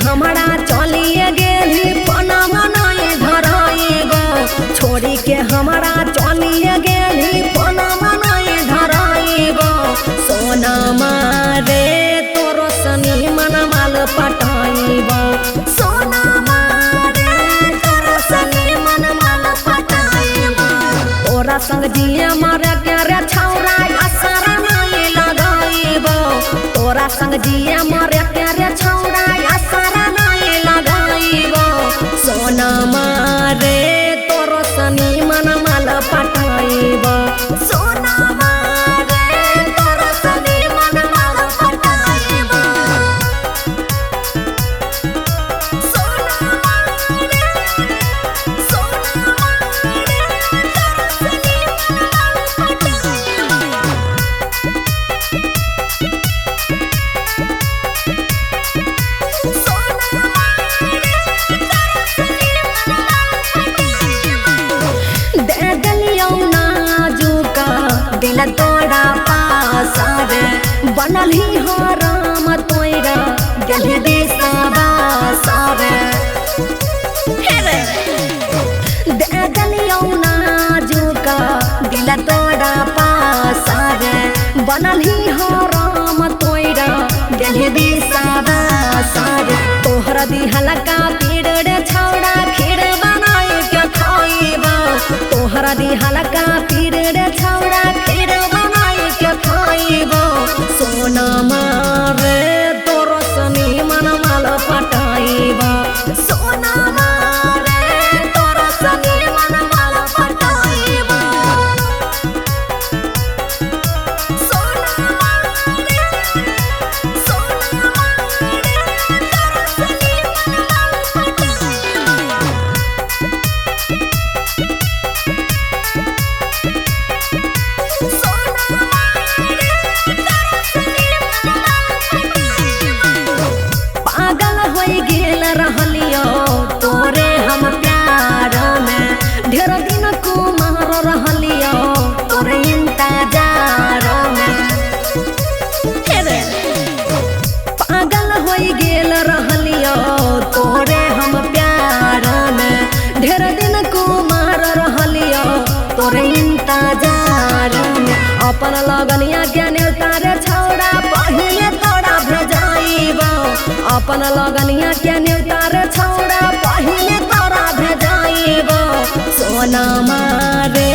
हमारा चलिए गेली पना मनाए धराएगो, छोड़ी के हमारा चलिए गेली पना मनाए धराएगो। सोना मारे तोरो सनी मन माल पटाइबो, सोना मारे तोरो सनी मन माल पटाइबो। तोरा संग जिया मारे के रे छौरा असर नहीं लगाइबो, तोरा संग जिया मारे के रे छौरा असर नहीं लगाइबो। सोना मारे तोरो सनी मन माल पटाइबो, सोना मारे तोरो सनी मन माल पटाइबो। सोना मारे सोना मारे तोरो सनी मन माल पटाइबो। दिल तोड़ा पासा रे बनल ही हो राम तोरा दिल दिसवा सारे दे दलियो नाजुका दिल तोड़ा पासा रे बनल ही हो राम तोरा दिल दिसवा सारे। तोहरा दिहला का पीड़ रे छौड़ा खीर बनाए के खाइबो, तोहरा दिहला का पीड़ रे छौड़ा खीर बनाए के खाइबो। सोना मारे तोरो सनी मन माल पटाइबो, सोना मारे तोरो सनी मन माल पटाइबो। सोना मारे सोना मारे तोरो सनी मन माल पटाइबो। पागल होई गेल रहलियो तोरे हम प्यार में, ढेर दिन कुमार रहलियो तोरे इंतजार में। पागल होई गेल रहलियो तोरे हम प्यार में, ढेर दिन कुमार रहलियो तोरे इंतजार में। अपन लगनिया ज्ञाने तारे छौड़ा पहिले तोड़ा भेजाइबो, अपन लगनिया ज्ञाने तारे छौड़ा पहिले तोड़ा भेजाइबो। सोना मारे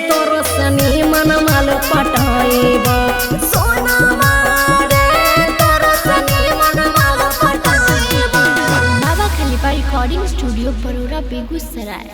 तोरो सनी मन माल पटाइबो, सोना मारे तोरो सनी मन माल पटाइबो। बाबा खलीफा रिकॉर्डिंग स्टूडियो बड़ौरा बेगूसराय।